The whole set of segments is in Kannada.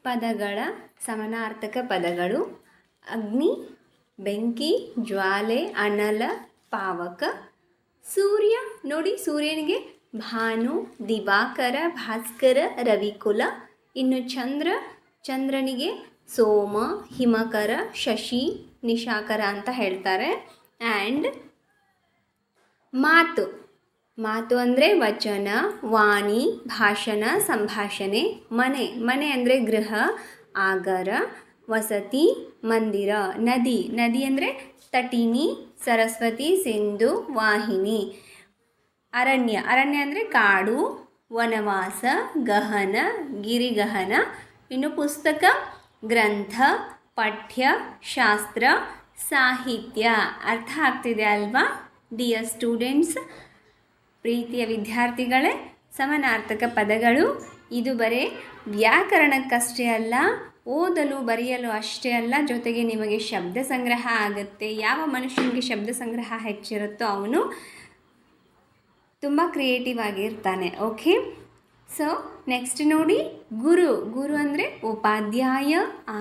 ಪದಗಳ ಸಮಾನಾರ್ಥಕ ಪದಗಳು: ಅಗ್ನಿ, ಬೆಂಕಿ, ಜ್ವಾಲೆ, ಅನಲ, ಪಾವಕ. ಸೂರ್ಯ ನೋಡಿ, ಸೂರ್ಯನಿಗೆ ಭಾನು, ದಿವಾಕರ, ಭಾಸ್ಕರ, ರವಿಕುಲ. ಇನ್ನು ಚಂದ್ರ, ಚಂದ್ರನಿಗೆ ಸೋಮ, ಹಿಮಕರ, ಶಶಿ, ನಿಶಾಕರ ಅಂತ ಹೇಳ್ತಾರೆ. ಆ್ಯಂಡ್ ಮಾತು, ಮಾತು ಅಂದರೆ ವಚನ, ವಾಣಿ, ಭಾಷಣ, ಸಂಭಾಷಣೆ. ಮನೆ, ಮನೆ ಅಂದರೆ ಗೃಹ, ಆಗರ, ವಸತಿ, ಮಂದಿರ. ನದಿ, ನದಿ ಅಂದರೆ ತಟಿನಿ, ಸರಸ್ವತಿ, ಸಿಂಧು, ವಾಹಿನಿ. ಅರಣ್ಯ, ಅರಣ್ಯ ಅಂದರೆ ಕಾಡು, ವನವಾಸ, ಗಹನ, ಗಿರಿಗಹನ. ಇನ್ನು ಪುಸ್ತಕ, ಗ್ರಂಥ, ಪಠ್ಯ, ಶಾಸ್ತ್ರ, ಸಾಹಿತ್ಯ. ಅರ್ಥ ಆಗ್ತಿದೆ ಅಲ್ವಾ ಡಿಯರ್ ಸ್ಟೂಡೆಂಟ್ಸ್? ಪ್ರೀತಿಯ ವಿದ್ಯಾರ್ಥಿಗಳೇ, ಸಮಾನಾರ್ಥಕ ಪದಗಳು ಇದು ಬರೀ ವ್ಯಾಕರಣಕ್ಕಷ್ಟೇ ಅಲ್ಲ, ಓದಲು ಬರೆಯಲು ಅಷ್ಟೇ ಅಲ್ಲ, ಜೊತೆಗೆ ನಿಮಗೆ ಶಬ್ದ ಸಂಗ್ರಹ ಆಗುತ್ತೆ. ಯಾವ ಮನುಷ್ಯನಿಗೆ ಶಬ್ದ ಸಂಗ್ರಹ ಹೆಚ್ಚಿರುತ್ತೋ ಅವನು ತುಂಬ ಕ್ರಿಯೇಟಿವ್ ಆಗಿರ್ತಾನೆ. ಓಕೆ, ಸೊ ನೆಕ್ಸ್ಟ್ ನೋಡಿ, ಗುರು. ಗುರು ಅಂದರೆ ಉಪಾಧ್ಯಾಯ,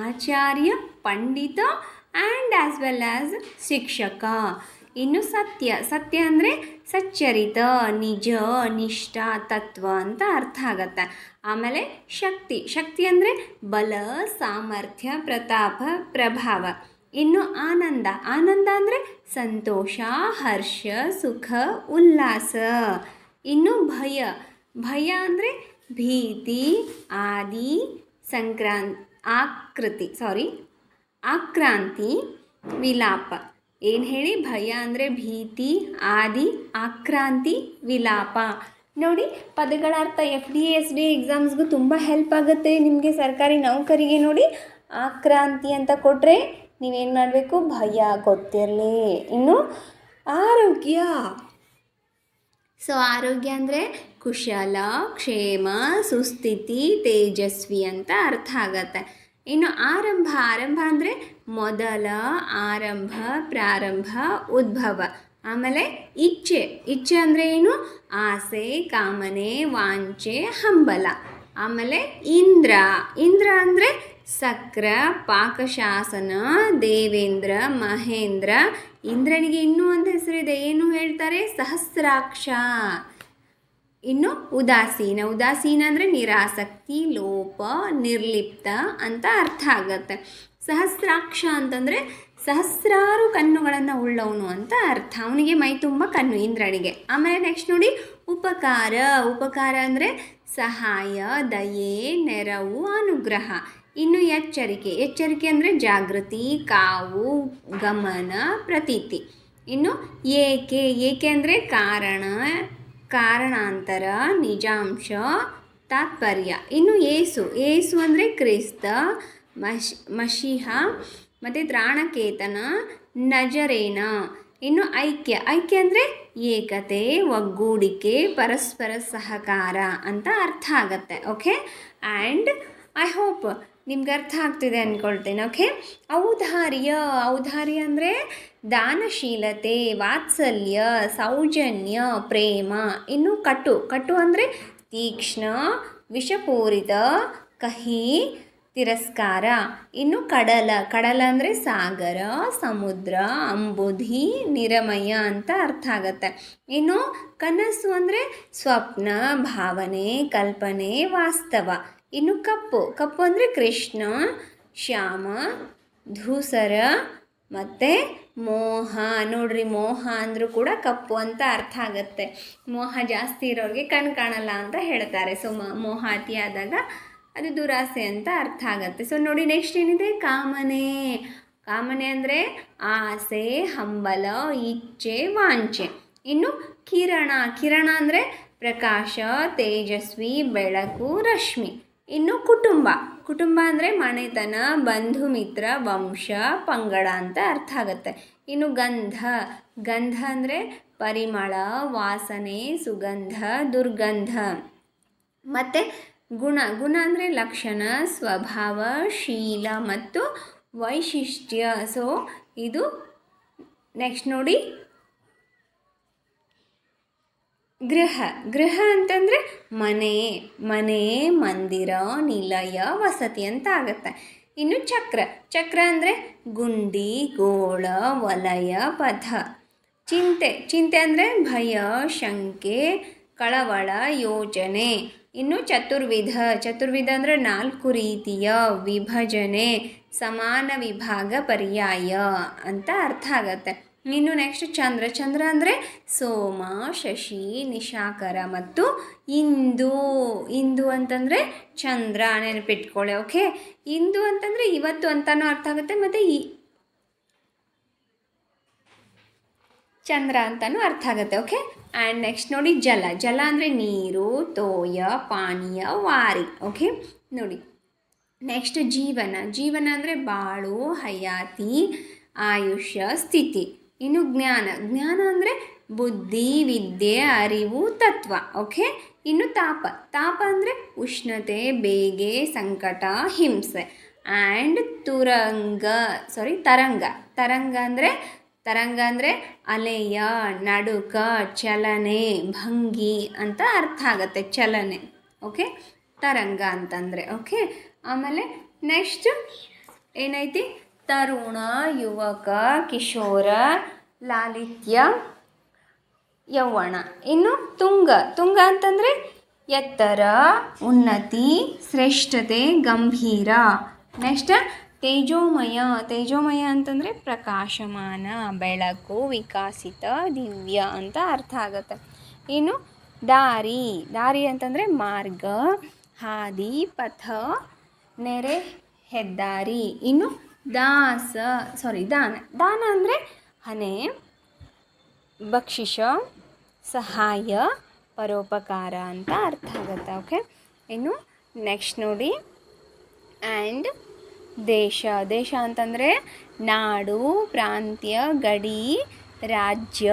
ಆಚಾರ್ಯ, ಪಂಡಿತ ಆ್ಯಂಡ್ ಆ್ಯಸ್ ವೆಲ್ ಆ್ಯಸ್ ಶಿಕ್ಷಕ. ಇನ್ನು ಸತ್ಯ, ಸತ್ಯ ಅಂದರೆ ಸಚ್ಚರಿತ, ನಿಜ, ನಿಷ್ಠ, ತತ್ವ ಅಂತ ಅರ್ಥ ಆಗತ್ತೆ. ಆಮೇಲೆ ಶಕ್ತಿ, ಶಕ್ತಿ ಅಂದರೆ ಬಲ, ಸಾಮರ್ಥ್ಯ, ಪ್ರತಾಪ, ಪ್ರಭಾವ. ಇನ್ನು ಆನಂದ, ಆನಂದ ಅಂದರೆ ಸಂತೋಷ, ಹರ್ಷ, ಸುಖ, ಉಲ್ಲಾಸ. ಇನ್ನು ಭಯ, ಭಯ ಅಂದರೆ ಭೀತಿ, ಆದಿ, ಆಕ್ರಾಂತಿ, ವಿಲಾಪ. ಏನು ಹೇಳಿ? ಭಯ ಅಂದರೆ ಭೀತಿ, ಆದಿ, ಆಕ್ರಾಂತಿ, ವಿಲಾಪ. ನೋಡಿ, ಪದಗಳ ಅರ್ಥ FDA SDA ಎಕ್ಸಾಮ್ಸ್ಗೂ ತುಂಬ ಹೆಲ್ಪ್ ಆಗುತ್ತೆ. ನಿಮಗೆ ಸರ್ಕಾರಿ ನೌಕರಿಗೆ ನೋಡಿ, ಆಕ್ರಾಂತಿ ಅಂತ ಕೊಟ್ಟರೆ ನೀವೇನು ಮಾಡಬೇಕು? ಭಯ ಗೊತ್ತಿರಲಿ. ಇನ್ನು ಆರೋಗ್ಯ, ಸೊ ಆರೋಗ್ಯ ಅಂದರೆ ಕುಶಲ, ಕ್ಷೇಮ, ಸುಸ್ಥಿತಿ, ತೇಜಸ್ವಿ ಅಂತ ಅರ್ಥ ಆಗತ್ತೆ. ಇನ್ನು ಆರಂಭ, ಆರಂಭ ಅಂದರೆ ಮೊದಲ, ಆರಂಭ, ಪ್ರಾರಂಭ, ಉದ್ಭವ. ಆಮೇಲೆ ಇಚ್ಛೆ, ಇಚ್ಛೆ ಅಂದರೆ ಏನು? ಆಸೆ, ಕಾಮನೆ, ವಾಂಛೆ, ಹಂಬಲ. ಆಮೇಲೆ ಇಂದ್ರ, ಇಂದ್ರ ಅಂದರೆ ಸಕ್ರ, ಪಾಕಶಾಸನ, ದೇವೇಂದ್ರ, ಮಹೇಂದ್ರ. ಇಂದ್ರನಿಗೆ ಇನ್ನೂ ಒಂದು ಹೆಸರಿದೆ, ಏನು ಹೇಳ್ತಾರೆ? ಸಹಸ್ರಾಕ್ಷ. ಇನ್ನು ಉದಾಸೀನ, ಉದಾಸೀನ ಅಂದರೆ ನಿರಾಸಕ್ತಿ, ಲೋಪ, ನಿರ್ಲಿಪ್ತ ಅಂತ ಅರ್ಥ ಆಗತ್ತೆ. ಸಹಸ್ರಾಕ್ಷ ಅಂತಂದರೆ ಸಹಸ್ರಾರು ಕಣ್ಣುಗಳನ್ನು ಉಳ್ಳವನು ಅಂತ ಅರ್ಥ. ಅವನಿಗೆ ಮೈ ತುಂಬ ಕಣ್ಣು ಇಂದ್ರನಿಗೆ. ಆಮೇಲೆ ನೆಕ್ಸ್ಟ್ ನೋಡಿ, ಉಪಕಾರ. ಉಪಕಾರ ಅಂದರೆ ಸಹಾಯ, ದಯೆ, ನೆರವು, ಅನುಗ್ರಹ. ಇನ್ನು ಎಚ್ಚರಿಕೆ, ಎಚ್ಚರಿಕೆ ಅಂದರೆ ಜಾಗೃತಿ, ಕಾವು, ಗಮನ, ಪ್ರತೀತಿ. ಇನ್ನು ಏಕೆ, ಏಕೆ ಅಂದರೆ ಕಾರಣ, ಕಾರಣಾಂತರ, ನಿಜಾಂಶ, ತಾತ್ಪರ್ಯ. ಇನ್ನು ಏಸು, ಏಸು ಅಂದರೆ ಕ್ರಿಸ್ತ, ಮಶಿಹ ಮತ್ತು ತ್ರಾಣಕೇತನ, ನಜರೇನ. ಇನ್ನು ಐಕ್ಯ, ಐಕ್ಯ ಅಂದರೆ ಏಕತೆ, ಒಗ್ಗೂಡಿಕೆ, ಪರಸ್ಪರ ಸಹಕಾರ ಅಂತ ಅರ್ಥ ಆಗತ್ತೆ. ಓಕೆ, ಆ್ಯಂಡ್ ಐ ಹೋಪ್ ನಿಮ್ಗೆ ಅರ್ಥ ಆಗ್ತಿದೆ ಅಂದ್ಕೊಳ್ತೇನೆ. ಓಕೆ, ಔದಾರ್ಯ. ಔದಾರ್ಯ ಅಂದರೆ ದಾನಶೀಲತೆ, ವಾತ್ಸಲ್ಯ, ಸೌಜನ್ಯ, ಪ್ರೇಮ. ಇನ್ನು ಕಟು, ಕಟು ಅಂದರೆ ತೀಕ್ಷ್ಣ, ವಿಷಪೂರಿತ, ಕಹಿ, ತಿರಸ್ಕಾರ. ಇನ್ನು ಕಡಲ, ಕಡಲ ಅಂದರೆ ಸಾಗರ, ಸಮುದ್ರ, ಅಂಬುಧಿ, ನಿರಮಯ ಅಂತ ಅರ್ಥ ಆಗತ್ತೆ. ಇನ್ನು ಕನಸು ಅಂದರೆ ಸ್ವಪ್ನ, ಭಾವನೆ, ಕಲ್ಪನೆ, ವಾಸ್ತವ. ಇನ್ನು ಕಪ್ಪು, ಕಪ್ಪು ಅಂದರೆ ಕೃಷ್ಣ, ಶ್ಯಾಮ, ಧೂಸರ ಮತ್ತು ಮೋಹ. ನೋಡ್ರಿ, ಮೋಹ ಅಂದರೂ ಕೂಡ ಕಪ್ಪು ಅಂತ ಅರ್ಥ ಆಗುತ್ತೆ. ಮೋಹ ಜಾಸ್ತಿ ಇರೋರಿಗೆ ಕಣ್ಣು ಕಾಣಲ್ಲ ಅಂತ ಹೇಳ್ತಾರೆ. ಸೊ ಮೋಹ ಅತಿಯಾದಾಗ ಅದು ದುರಾಸೆ ಅಂತ ಅರ್ಥ ಆಗುತ್ತೆ. ಸೊ ನೋಡಿ, ನೆಕ್ಸ್ಟ್ ಏನಿದೆ? ಕಾಮನೆ. ಕಾಮನೆ ಅಂದರೆ ಆಸೆ, ಹಂಬಲ, ಇಚ್ಛೆ, ವಾಂಛೆ. ಇನ್ನು ಕಿರಣ. ಕಿರಣ ಅಂದರೆ ಪ್ರಕಾಶ, ತೇಜಸ್ವಿ, ಬೆಳಕು, ರಶ್ಮಿ. ಇನ್ನು ಕುಟುಂಬ. ಕುಟುಂಬ ಅಂದರೆ ಮನೆತನ, ಬಂಧು ಮಿತ್ರ, ವಂಶ, ಪಂಗಡ ಅಂತ ಅರ್ಥ ಆಗುತ್ತೆ. ಇನ್ನು ಗಂಧ. ಗಂಧ ಅಂದರೆ ಪರಿಮಳ, ವಾಸನೆ, ಸುಗಂಧ, ದುರ್ಗಂಧ. ಮತ್ತು ಗುಣ. ಗುಣ ಅಂದರೆ ಲಕ್ಷಣ, ಸ್ವಭಾವ, ಶೀಲ ಮತ್ತು ವೈಶಿಷ್ಟ್ಯ. ಸೊ ಇದು ನೆಕ್ಸ್ಟ್ ನೋಡಿ, ಗೃಹ ಗೃಹ ಅಂತಂದರೆ ಮನೆ ಮನೆ, ಮಂದಿರ, ನಿಲಯ, ವಸತಿ ಅಂತ ಆಗುತ್ತೆ. ಇನ್ನು ಚಕ್ರ ಚಕ್ರ ಅಂದರೆ ಗುಂಡಿ, ಗೋಳ, ವಲಯ, ಪಥ. ಚಿಂತೆ ಚಿಂತೆ ಅಂದರೆ ಭಯ, ಶಂಕೆ, ಕಳವಳ, ಯೋಚನೆ. ಇನ್ನು ಚತುರ್ವಿಧ ಚತುರ್ವಿಧ ಅಂದರೆ 4 ರೀತಿಯ ವಿಭಜನೆ, ಸಮಾನ ವಿಭಾಗ, ಪರ್ಯಾಯ ಅಂತ ಅರ್ಥ ಆಗತ್ತೆ. ಇನ್ನು ನೆಕ್ಸ್ಟ್ ಚಂದ್ರ ಚಂದ್ರ ಅಂದರೆ ಸೋಮ, ಶಶಿ, ನಿಶಾಕರ ಮತ್ತು ಇಂದು. ಇಂದು ಅಂತಂದರೆ ಚಂದ್ರ, ನೆನಪಿಟ್ಕೊಳ್ಳಿ. ಓಕೆ, ಇಂದು ಅಂತಂದರೆ ಇವತ್ತು ಅಂತಲೂ ಅರ್ಥ ಆಗುತ್ತೆ, ಮತ್ತು ಚಂದ್ರ ಅಂತಲೂ ಅರ್ಥ ಆಗುತ್ತೆ. ಓಕೆ, ಆ್ಯಂಡ್ ನೆಕ್ಸ್ಟ್ ನೋಡಿ ಜಲ ಜಲ ಅಂದರೆ ನೀರು, ತೋಯ, ಪಾನೀಯ, ವಾರಿ. ಓಕೆ ನೋಡಿ, ನೆಕ್ಸ್ಟ್ ಜೀವನ ಜೀವನ ಅಂದರೆ ಬಾಳು, ಹಯಾತಿ, ಆಯುಷ್ಯ, ಸ್ಥಿತಿ. ಇನ್ನು ಜ್ಞಾನ ಜ್ಞಾನ ಅಂದರೆ ಬುದ್ಧಿ, ವಿದ್ಯೆ, ಅರಿವು, ತತ್ವ. ಓಕೆ, ಇನ್ನು ತಾಪ ತಾಪ ಅಂದರೆ ಉಷ್ಣತೆ, ಬೇಗೆ, ಸಂಕಟ, ಹಿಂಸೆ. ಆ್ಯಂಡ್ ತರಂಗ ಅಂದರೆ ಅಲೆಯ, ನಡುಕ, ಚಲನೆ, ಭಂಗಿ ಅಂತ ಅರ್ಥ ಆಗುತ್ತೆ. ಚಲನೆ. ಓಕೆ, ತರಂಗ ಅಂತಂದರೆ. ಓಕೆ, ಆಮೇಲೆ ನೆಕ್ಸ್ಟ್ ಏನೈತಿ, ತರುಣ, ಯುವಕ, ಕಿಶೋರ, ಲಾಲಿತ್ಯ, ಯೌವನ. ಇನ್ನು ತುಂಗ ಅಂತಂದರೆ ಎತ್ತರ, ಉನ್ನತಿ, ಶ್ರೇಷ್ಠತೆ, ಗಂಭೀರ. ನೆಕ್ಸ್ಟ್ ತೇಜೋಮಯ ಅಂತಂದರೆ ಪ್ರಕಾಶಮಾನ, ಬೆಳಕು, ವಿಕಾಸಿತ, ದಿವ್ಯ ಅಂತ ಅರ್ಥ ಆಗುತ್ತೆ. ಇನ್ನು ದಾರಿ ಅಂತಂದರೆ ಮಾರ್ಗ, ಹಾದಿ, ಪಥ, ನೆರೆ, ಹೆದ್ದಾರಿ. ಇನ್ನು ದಾನ ಅಂದರೆ ಹಣೆ, ಬಕ್ಷಿಸ, ಸಹಾಯ, ಪರೋಪಕಾರ ಅಂತ ಅರ್ಥ ಆಗುತ್ತೆ. ಓಕೆ, ಇನ್ನು ನೆಕ್ಸ್ಟ್ ನೋಡಿ, ಆ್ಯಂಡ್ ದೇಶ ಅಂತಂದರೆ ನಾಡು, ಪ್ರಾಂತ್ಯ, ಗಡಿ, ರಾಜ್ಯ.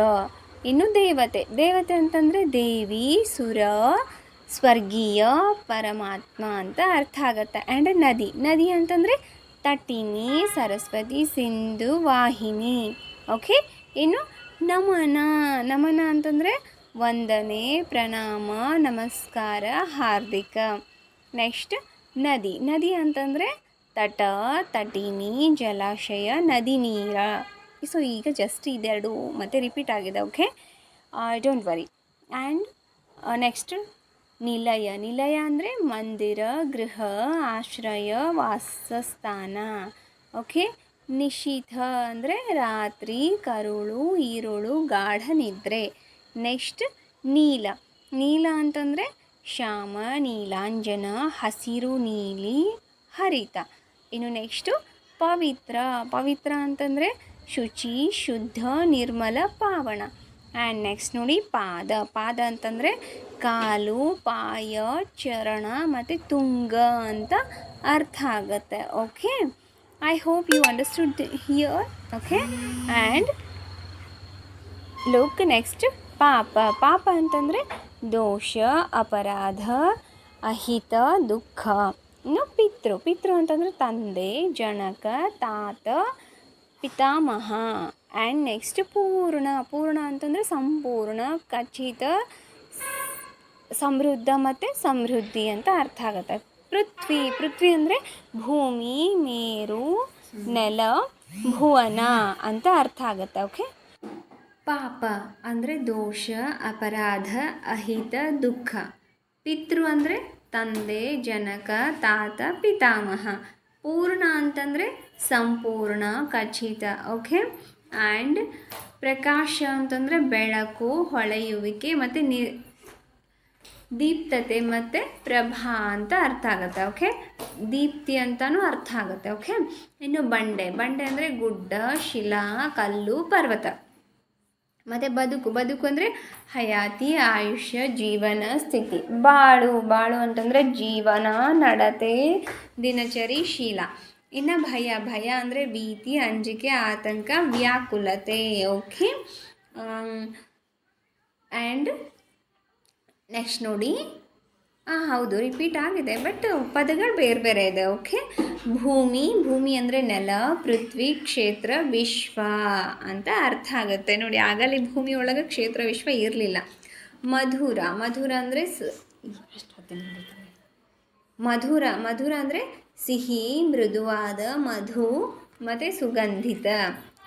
ಇನ್ನು ದೇವತೆ ಅಂತಂದರೆ ದೇವಿ, ಸುರ, ಸ್ವರ್ಗೀಯ, ಪರಮಾತ್ಮ ಅಂತ ಅರ್ಥ ಆಗುತ್ತೆ. ಆ್ಯಂಡ್ ನದಿ ಅಂತಂದರೆ ತಟಿನಿ, ಸರಸ್ವತಿ, ಸಿಂಧು, ವಾಹಿನಿ. ಓಕೆ, ಇನ್ನು ನಮನ ಅಂತಂದರೆ ವಂದನೆ, ಪ್ರಣಾಮ, ನಮಸ್ಕಾರ, ಹಾರ್ದಿಕ. ನೆಕ್ಸ್ಟ್ ನದಿ ಅಂತಂದರೆ ತಟ, ತಟಿನಿ, ಜಲಾಶಯ, ನದಿ ನೀರ. ಸೊ ಈಗ ಜಸ್ಟ್ ಇದೆರಡು ಮತ್ತೆ ರಿಪೀಟ್ ಆಗಿದೆ. Okay, don't worry. And next ನಿಲಯ ಅಂದರೆ ಮಂದಿರ, ಗೃಹ, ಆಶ್ರಯ, ವಾಸಸ್ಥಾನ. ಓಕೆ, ನಿಶೀಥ ಅಂದರೆ ರಾತ್ರಿ, ಕರುಳು, ಈರುಳು, ಗಾಢ ನಿದ್ರೆ. ನೆಕ್ಸ್ಟ್ ನೀಲ ಅಂತಂದರೆ ಶ್ಯಾಮ, ನೀಲಾಂಜನ, ಹಸಿರು, ನೀಲಿ, ಹರಿತ. ಇನ್ನು ನೆಕ್ಸ್ಟು ಪವಿತ್ರ ಅಂತಂದರೆ ಶುಚಿ, ಶುದ್ಧ, ನಿರ್ಮಲ, ಪಾವನ. ಆ್ಯಂಡ್ ನೆಕ್ಸ್ಟ್ ನೋಡಿ ಪಾದ ಅಂತಂದರೆ ಕಾಲು, ಪಾಯ, ಚರಣ ಮತ್ತು ತುಂಗ ಅಂತ ಅರ್ಥ ಆಗುತ್ತೆ. Okay, I hope you understood here. Okay, and look next ಪಾಪ ಅಂತಂದರೆ ದೋಷ, ಅಪರಾಧ, ಅಹಿತ, ದುಃಖ. ಇನ್ನು ಪಿತೃ ಅಂತಂದರೆ ತಂದೆ, ಜನಕ, ತಾತ, ಪಿತಾಮಹ. ಆ್ಯಂಡ್ ನೆಕ್ಸ್ಟ್ ಪೂರ್ಣ ಅಂತಂದರೆ ಸಂಪೂರ್ಣ, ಖಚಿತ, ಸಮೃದ್ಧ ಮತ್ತು ಸಮೃದ್ಧಿ ಅಂತ ಅರ್ಥ ಆಗುತ್ತೆ. ಪೃಥ್ವಿ ಅಂದರೆ ಭೂಮಿ, ಮೇರು, ನೆಲ, ಭುವನ ಅಂತ ಅರ್ಥ ಆಗುತ್ತೆ. ಓಕೆ, ಪಾಪ ಅಂದರೆ ದೋಷ, ಅಪರಾಧ, ಅಹಿತ, ದುಃಖ. ಪಿತೃ ಅಂದರೆ ತಂದೆ, ಜನಕ, ತಾತ, ಪಿತಾಮಹ. ಪೂರ್ಣ ಅಂತಂದರೆ ಸಂಪೂರ್ಣ, ಖಚಿತ. ಓಕೆ, ಆ್ಯಂಡ್ ಪ್ರಕಾಶ ಅಂತಂದರೆ ಬೆಳಕು, ಹೊಳೆಯುವಿಕೆ ಮತ್ತು ದೀಪ್ತತೆ ಮತ್ತು ಪ್ರಭಾ ಅಂತ ಅರ್ಥ ಆಗುತ್ತೆ. ಓಕೆ, ದೀಪ್ತಿ ಅಂತಲೂ ಅರ್ಥ ಆಗುತ್ತೆ. ಓಕೆ, ಇನ್ನು ಬಂಡೆ ಅಂದರೆ ಗುಡ್ಡ, ಶಿಲಾ, ಕಲ್ಲು, ಪರ್ವತ. ಮತ್ತು ಬದುಕು ಅಂದರೆ ಹಯಾತಿ, ಆಯುಷ್ಯ, ಜೀವನ, ಸ್ಥಿತಿ. ಬಾಳು ಅಂತಂದರೆ ಜೀವನ, ನಡತೆ, ದಿನಚರಿ, ಶೀಲ. ಇನ್ನು ಭಯ ಅಂದರೆ ಭೀತಿ, ಅಂಜಿಕೆ, ಆತಂಕ, ವ್ಯಾಕುಲತೆ. ಓಕೆ, ಆ್ಯಂಡ್ ನೆಕ್ಸ್ಟ್ ನೋಡಿ, ಹೌದು ರಿಪೀಟ್ ಆಗಿದೆ, ಬಟ್ ಪದಗಳು ಬೇರೆ ಇದೆ. ಓಕೆ, ಭೂಮಿ ಅಂದರೆ ನೆಲ, ಪೃಥ್ವಿ, ಕ್ಷೇತ್ರ, ವಿಶ್ವ ಅಂತ ಅರ್ಥ ಆಗುತ್ತೆ. ನೋಡಿ, ಆಗಲೇ ಭೂಮಿ ಒಳಗೆ ಕ್ಷೇತ್ರ, ವಿಶ್ವ ಇರಲಿಲ್ಲ. ಮಧುರ ಮಧುರ ಅಂದರೆ ಮಧುರ ಅಂದರೆ ಸಿಹಿ ಮೃದುವಾದ ಮಧು ಮತ್ತು ಸುಗಂಧಿತ.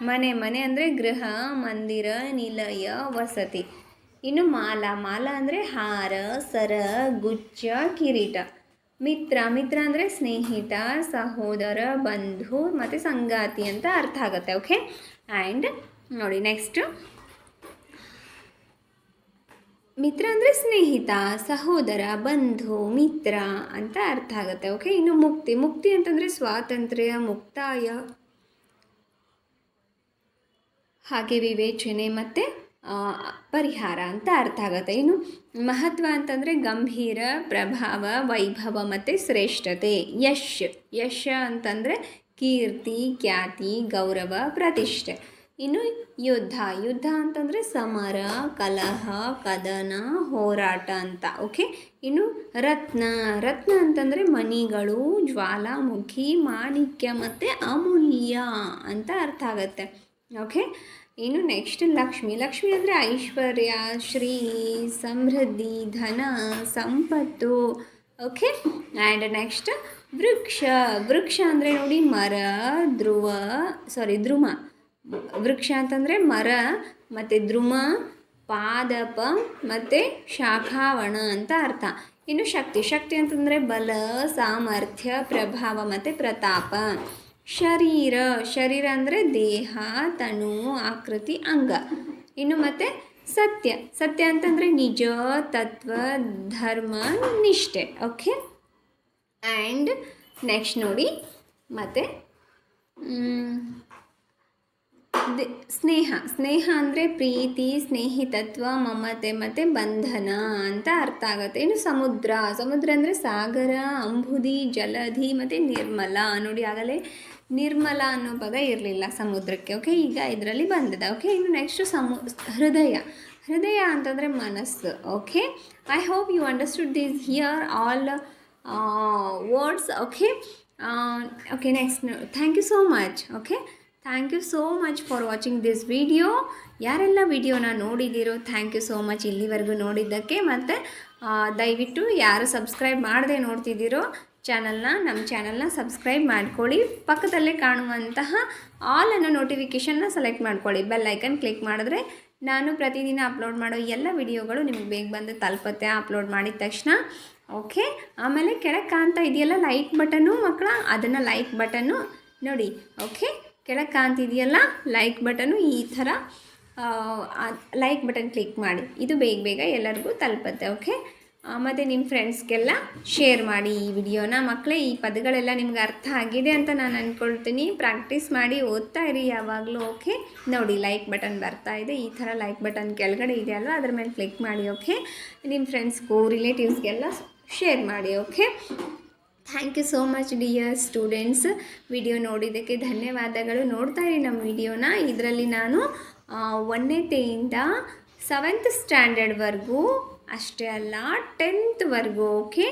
ಮನೆ ಅಂದರೆ ಗೃಹ, ಮಂದಿರ, ನಿಲಯ, ವಸತಿ. ಇನ್ನು ಮಾಲ ಅಂದರೆ ಹಾರ, ಸರ, ಗುಚ್ಛ, ಕಿರೀಟ. ಮಿತ್ರ ಅಂದರೆ ಸ್ನೇಹಿತ, ಸಹೋದರ, ಬಂಧು ಮತ್ತು ಸಂಗಾತಿ ಅಂತ ಅರ್ಥ ಆಗುತ್ತೆ. ಓಕೆ, ಆ್ಯಂಡ್ ನೋಡಿ ನೆಕ್ಸ್ಟ್, ಮಿತ್ರ ಅಂದರೆ ಸ್ನೇಹಿತ, ಸಹೋದರ, ಬಂಧು, ಮಿತ್ರ ಅಂತ ಅರ್ಥ ಆಗುತ್ತೆ. ಓಕೆ, ಇನ್ನು ಮುಕ್ತಿ ಅಂತಂದರೆ ಸ್ವಾತಂತ್ರ್ಯ, ಮುಕ್ತಾಯ, ಹಾಗೆ ವಿವೇಚನೆ ಮತ್ತು ಪರಿಹಾರ ಅಂತ ಅರ್ಥ ಆಗುತ್ತೆ. ಇನ್ನು ಮಹತ್ವ ಅಂತಂದರೆ ಗಂಭೀರ, ಪ್ರಭಾವ, ವೈಭವ ಮತ್ತು ಶ್ರೇಷ್ಠತೆ. ಯಶ ಅಂತಂದರೆ ಕೀರ್ತಿ, ಖ್ಯಾತಿ, ಗೌರವ, ಪ್ರತಿಷ್ಠೆ. ಇನ್ನು ಯುದ್ಧ ಅಂತಂದರೆ ಸಮರ, ಕಲಹ, ಕದನ, ಹೋರಾಟ ಅಂತ. ಓಕೆ, ಇನ್ನು ರತ್ನ ಅಂತಂದರೆ ಮಣಿಗಳು, ಜ್ವಾಲಾಮುಖಿ, ಮಾಣಿಕ್ಯ ಮತ್ತು ಅಮೂಲ್ಯ ಅಂತ ಅರ್ಥ ಆಗುತ್ತೆ. ಓಕೆ, ಇನ್ನು ನೆಕ್ಸ್ಟ್ ಲಕ್ಷ್ಮಿ ಅಂದರೆ ಐಶ್ವರ್ಯ, ಶ್ರೀ, ಸಮೃದ್ಧಿ, ಧನ, ಸಂಪತ್ತು. ಓಕೆ, ಆ್ಯಂಡ್ ನೆಕ್ಸ್ಟ್ ವೃಕ್ಷ ಅಂದರೆ ನೋಡಿ ಮರ, ದ್ರುಮ. ವೃಕ್ಷ ಅಂತಂದರೆ ಮರ ಮತ್ತು ದ್ರುಮ, ಪಾದಪ ಮತ್ತು ಶಾಖಾವಣ ಅಂತ ಅರ್ಥ. ಇನ್ನು ಶಕ್ತಿ ಅಂತಂದರೆ ಬಲ, ಸಾಮರ್ಥ್ಯ, ಪ್ರಭಾವ ಮತ್ತು ಪ್ರತಾಪ. ಶರೀರ ಅಂದರೆ ದೇಹ, ತನು, ಆಕೃತಿ, ಅಂಗ. ಇನ್ನು ಮತ್ತು ಸತ್ಯ ಅಂತಂದರೆ ನಿಜ, ತತ್ವ, ಧರ್ಮ, ನಿಷ್ಠೆ. ಓಕೆ, ಆ್ಯಂಡ್ ನೆಕ್ಸ್ಟ್ ನೋಡಿ ಮತ್ತು ಸ್ನೇಹ ಅಂದರೆ ಪ್ರೀತಿ, ಸ್ನೇಹಿತತ್ವ, ಮಮತೆ ಮತ್ತು ಬಂಧನ ಅಂತ ಅರ್ಥ ಆಗುತ್ತೆ. ಇನ್ನು ಸಮುದ್ರ ಅಂದರೆ ಸಾಗರ, ಅಂಬುದಿ, ಜಲಧಿ ಮತ್ತು ನಿರ್ಮಲ. ನೋಡಿ ಆಗಲೇ ನಿರ್ಮಲ ಅನ್ನೋ ಪದ ಇರಲಿಲ್ಲ ಸಮುದ್ರಕ್ಕೆ. ಓಕೆ, ಈಗ ಇದರಲ್ಲಿ ಬಂದಿದೆ. ಓಕೆ, ಇನ್ನು ನೆಕ್ಸ್ಟು ಹೃದಯ ಅಂತಂದರೆ ಮನಸ್ಸು. Okay, I hope you understood this here all words. Okay, next thank you so much. Okay, thank you so much for watching this video. ಯಾರೆಲ್ಲ ವಿಡಿಯೋನ ನೋಡಿದ್ದೀರೋ ಥ್ಯಾಂಕ್ ಯು ಸೋ ಮಚ್ ಇಲ್ಲಿವರೆಗೂ ನೋಡಿದ್ದಕ್ಕೆ. ಮತ್ತು ದಯವಿಟ್ಟು ಯಾರು ಸಬ್ಸ್ಕ್ರೈಬ್ ಮಾಡದೆ ನೋಡ್ತಿದ್ದೀರೋ ನಮ್ಮ ಚಾನಲ್ನ ಸಬ್ಸ್ಕ್ರೈಬ್ ಮಾಡ್ಕೊಳ್ಳಿ. ಪಕ್ಕದಲ್ಲೇ ಕಾಣುವಂತಹ ಆಲ್ ಅನ್ನೋ ನೋಟಿಫಿಕೇಷನ್ನ ಸೆಲೆಕ್ಟ್ ಮಾಡ್ಕೊಳ್ಳಿ. ಬೆಲ್ ಐಕನ್ ಕ್ಲಿಕ್ ಮಾಡಿದ್ರೆ ನಾನು ಪ್ರತಿದಿನ ಅಪ್ಲೋಡ್ ಮಾಡೋ ಎಲ್ಲ ವಿಡಿಯೋಗಳು ನಿಮಗೆ ಬೇಗ ಬಂದು ತಲುಪುತ್ತೆ ಅಪ್ಲೋಡ್ ಮಾಡಿದ ತಕ್ಷಣ. ಓಕೆ, ಆಮೇಲೆ ಕೆಳಗೆ ಕಾಣ್ತಾ ಇದೆಯಲ್ಲ ಲೈಕ್ ಬಟನ್ನು ಮಕ್ಕಳ, ಅದನ್ನು ಲೈಕ್ ಬಟನ್ನು ನೋಡಿ. ಓಕೆ, ಕೆಳಗೆ ಕಾಣ್ತಿದೆಯಲ್ಲ ಲೈಕ್ ಬಟನ್ನು, ಈ ಥರ ಲೈಕ್ ಬಟನ್ ಕ್ಲಿಕ್ ಮಾಡಿ. ಇದು ಬೇಗ ಎಲ್ಲರಿಗೂ ತಲುಪುತ್ತೆ. ಓಕೆ, ಮತ್ತು ನಿಮ್ಮ ಫ್ರೆಂಡ್ಸ್ಗೆಲ್ಲ ಶೇರ್ ಮಾಡಿ ಈ ವಿಡಿಯೋನ. ಮಕ್ಕಳೇ, ಈ ಪದಗಳೆಲ್ಲ ನಿಮ್ಗೆ ಅರ್ಥ ಆಗಿದೆ ಅಂತ ನಾನು ಅಂದ್ಕೊಳ್ತೀನಿ. ಪ್ರಾಕ್ಟೀಸ್ ಮಾಡಿ ಓದ್ತಾ ಇರಿ ಯಾವಾಗಲೂ. ಓಕೆ, ನೋಡಿ ಲೈಕ್ ಬಟನ್ ಬರ್ತಾ ಇದೆ, ಈ ಥರ ಲೈಕ್ ಬಟನ್ ಕೆಳಗಡೆ ಇದೆ ಅಲ್ವಾ, ಅದ್ರ ಮೇಲೆ ಕ್ಲಿಕ್ ಮಾಡಿ. ಓಕೆ, ನಿಮ್ಮ ಫ್ರೆಂಡ್ಸ್ಗೂ ರಿಲೇಟಿವ್ಸ್ಗೆಲ್ಲ ಶೇರ್ ಮಾಡಿ. Okay, thank you so much dear students. Video ನೋಡಿದ್ದಕ್ಕೆ ಧನ್ಯವಾದಗಳು. ನೋಡ್ತಾ ಇರಿ ನಮ್ಮ ವಿಡಿಯೋನ. ಇದರಲ್ಲಿ ನಾನು 1ನೇಯಿಂದ 7th ಸ್ಟ್ಯಾಂಡರ್ಡ್ವರೆಗೂ ಅಷ್ಟೇ ಅಲ್ಲ 10th ಓಕೆ,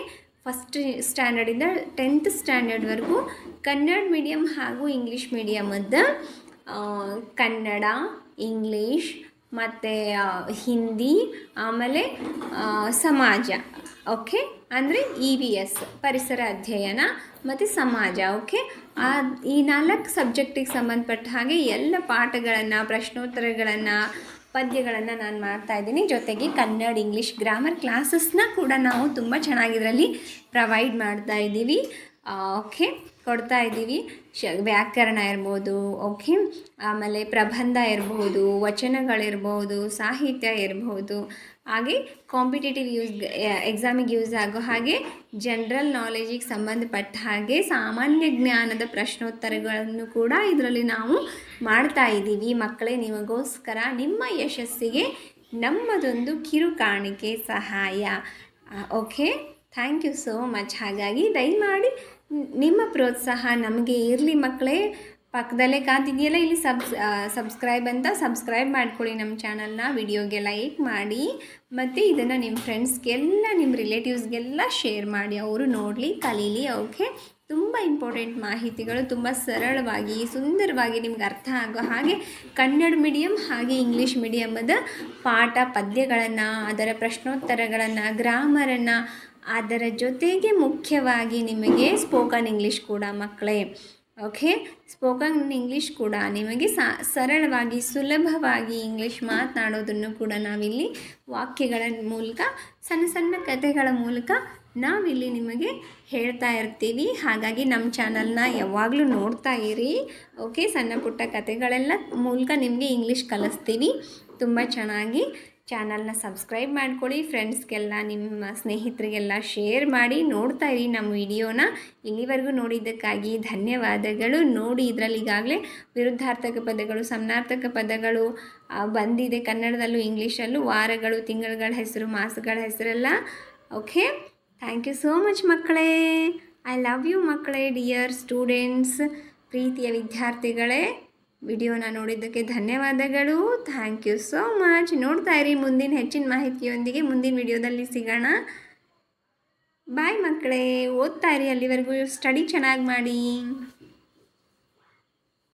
ಫಸ್ಟ್ ಸ್ಟ್ಯಾಂಡರ್ಡಿಂದ 10th ಸ್ಟ್ಯಾಂಡರ್ಡ್ವರೆಗೂ ಕನ್ನಡ ಮೀಡಿಯಮ್ ಹಾಗೂ ಇಂಗ್ಲೀಷ್ ಮೀಡಿಯಮದ್ದು ಕನ್ನಡ, ಇಂಗ್ಲೀಷ್ ಮತ್ತು ಹಿಂದಿ, ಆಮೇಲೆ ಸಮಾಜ. ಓಕೆ, ಅಂದರೆ EVS ಪರಿಸರ ಅಧ್ಯಯನ ಮತ್ತು ಸಮಾಜ. ಓಕೆ, ಈ 4 ಸಬ್ಜೆಕ್ಟಿಗೆ ಸಂಬಂಧಪಟ್ಟ ಹಾಗೆ ಎಲ್ಲ ಪಾಠಗಳನ್ನು, ಪ್ರಶ್ನೋತ್ತರಗಳನ್ನು, ಪದ್ಯಗಳನ್ನು ನಾನು ಮಾಡ್ತಾಯಿದ್ದೀನಿ. ಜೊತೆಗೆ ಕನ್ನಡ, ಇಂಗ್ಲೀಷ್ ಗ್ರಾಮರ್ ಕ್ಲಾಸಸ್ನ ಕೂಡ ನಾವು ತುಂಬ ಚೆನ್ನಾಗಿದ್ರಲ್ಲಿ ಪ್ರೊವೈಡ್ ಮಾಡ್ತಾಯಿದ್ದೀವಿ. ಓಕೆ, ಕೊಡ್ತಾ ಇದ್ದೀವಿ. ವ್ಯಾಕರಣ ಇರ್ಬೋದು, ಓಕೆ, ಆಮೇಲೆ ಪ್ರಬಂಧ ಇರ್ಬೋದು, ವಚನಗಳಿರ್ಬೋದು, ಸಾಹಿತ್ಯ ಇರ್ಬೋದು, ಹಾಗೆ ಕಾಂಪಿಟೇಟಿವ್ ಎಕ್ಸಾಮಿಗೆ ಯೂಸ್ ಆಗೋ ಹಾಗೆ ಜನರಲ್ ನಾಲೆಜಿಗೆ ಸಂಬಂಧಪಟ್ಟ ಹಾಗೆ ಸಾಮಾನ್ಯ ಜ್ಞಾನದ ಪ್ರಶ್ನೋತ್ತರಗಳನ್ನು ಕೂಡ ಇದರಲ್ಲಿ ನಾವು ಮಾಡ್ತಾ ಇದ್ದೀವಿ. ಮಕ್ಕಳೇ, ನಿಮಗೋಸ್ಕರ ನಿಮ್ಮ ಯಶಸ್ಸಿಗೆ ನಮ್ಮದೊಂದು ಕಿರು ಕಾಣಿಕೆ ಸಹಾಯ. Okay, thank you so much. ಹಾಗಾಗಿ ದಯಮಾಡಿ ನಿಮ್ಮ ಪ್ರೋತ್ಸಾಹ ನಮಗೆ ಇರಲಿ ಮಕ್ಕಳೇ. ಪಕ್ಕದಲ್ಲೇ ಕಾಂತಿದೆಯಲ್ಲ ಇಲ್ಲಿ ಸಬ್ಸ್ಕ್ರೈಬ್ ಅಂತ ಸಬ್ಸ್ಕ್ರೈಬ್ ಮಾಡ್ಕೊಳ್ಳಿ ನಮ್ಮ ಚಾನಲ್ನ, ವಿಡಿಯೋಗೆ ಲೈಕ್ ಮಾಡಿ ಮತ್ತು ಇದನ್ನು ನಿಮ್ಮ ಫ್ರೆಂಡ್ಸ್ಗೆಲ್ಲ ನಿಮ್ಮ ರಿಲೇಟಿವ್ಸ್ಗೆಲ್ಲ ಶೇರ್ ಮಾಡಿ, ಅವರು ನೋಡಲಿ ಕಲೀಲಿ. ಓಕೆ, ತುಂಬ ಇಂಪಾರ್ಟೆಂಟ್ ಮಾಹಿತಿಗಳು ತುಂಬ ಸರಳವಾಗಿ ಸುಂದರವಾಗಿ ನಿಮ್ಗೆ ಅರ್ಥ ಆಗೋ ಹಾಗೆ ಕನ್ನಡ ಮೀಡಿಯಮ್ ಹಾಗೆ ಇಂಗ್ಲೀಷ್ ಮೀಡಿಯಮದ ಪಾಠ ಪದ್ಯಗಳನ್ನು, ಅದರ ಪ್ರಶ್ನೋತ್ತರಗಳನ್ನು, ಗ್ರಾಮರನ್ನು, ಅದರ ಜೊತೆಗೆ ಮುಖ್ಯವಾಗಿ ನಿಮಗೆ ಸ್ಪೋಕನ್ ಇಂಗ್ಲೀಷ್ ಕೂಡ ಮಕ್ಕಳೇ. ಓಕೆ, ಸ್ಪೋಕನ್ ಇಂಗ್ಲೀಷ್ ಕೂಡ ನಿಮಗೆ ಸರಳವಾಗಿ ಸುಲಭವಾಗಿ ಇಂಗ್ಲೀಷ್ ಮಾತನಾಡೋದನ್ನು ಕೂಡ ನಾವಿಲ್ಲಿ ವಾಕ್ಯಗಳ ಮೂಲಕ, ಸಣ್ಣ ಸಣ್ಣ ಕಥೆಗಳ ಮೂಲಕ ನಾವಿಲ್ಲಿ ನಿಮಗೆ ಹೇಳ್ತಾ ಇರ್ತೀವಿ. ಹಾಗಾಗಿ ನಮ್ಮ ಚಾನಲ್ನ ಯಾವಾಗಲೂ ನೋಡ್ತಾ ಇರಿ. ಓಕೆ, ಸಣ್ಣ ಪುಟ್ಟ ಕಥೆಗಳೆಲ್ಲ ಮೂಲಕ ನಿಮಗೆ ಇಂಗ್ಲೀಷ್ ಕಲಿಸ್ತೀವಿ. ತುಂಬ ಚೆನ್ನಾಗಿ ಚಾನಲ್ನ ಸಬ್ಸ್ಕ್ರೈಬ್ ಮಾಡ್ಕೊಳ್ಳಿ, ಫ್ರೆಂಡ್ಸ್ಗೆಲ್ಲ ನಿಮ್ಮ ಸ್ನೇಹಿತರಿಗೆಲ್ಲ ಶೇರ್ ಮಾಡಿ. ನೋಡ್ತಾ ಇರಿ ನಮ್ಮ ವಿಡಿಯೋನ. ಇಲ್ಲಿವರೆಗೂ ನೋಡಿದ್ದಕ್ಕಾಗಿ ಧನ್ಯವಾದಗಳು. ನೋಡಿ, ಇದರಲ್ಲಿ ಈಗಾಗಲೇ ವಿರುದ್ಧಾರ್ಥಕ ಪದಗಳು, ಸಮಾನಾರ್ಥಕ ಪದಗಳು ಬಂದಿದೆ ಕನ್ನಡದಲ್ಲೂ ಇಂಗ್ಲೀಷಲ್ಲೂ. ವಾರಗಳು, ತಿಂಗಳುಗಳ ಹೆಸರು, ಮಾಸಗಳ ಹೆಸರೆಲ್ಲ. Okay, thank you so much ಮಕ್ಕಳೇ. ಐ ಲವ್ ಯು ಮಕ್ಕಳೇ, ಡಿಯರ್ ಸ್ಟೂಡೆಂಟ್ಸ್, ಪ್ರೀತಿಯ ವಿದ್ಯಾರ್ಥಿಗಳೇ. ವಿಡಿಯೋನ ನೋಡಿದ್ದಕ್ಕೆ ಧನ್ಯವಾದಗಳು. Thank you so much. ನೋಡ್ತಾ ಇರಿ, ಮುಂದಿನ ಹೆಚ್ಚಿನ ಮಾಹಿತಿಯೊಂದಿಗೆ ಮುಂದಿನ ವಿಡಿಯೋದಲ್ಲಿ ಸಿಗೋಣ. ಬಾಯ್ ಮಕ್ಕಳೇ, ಓದ್ತಾ ಇರಿ, ಅಲ್ಲಿವರೆಗೂ ಸ್ಟಡಿ ಚೆನ್ನಾಗಿ ಮಾಡಿ.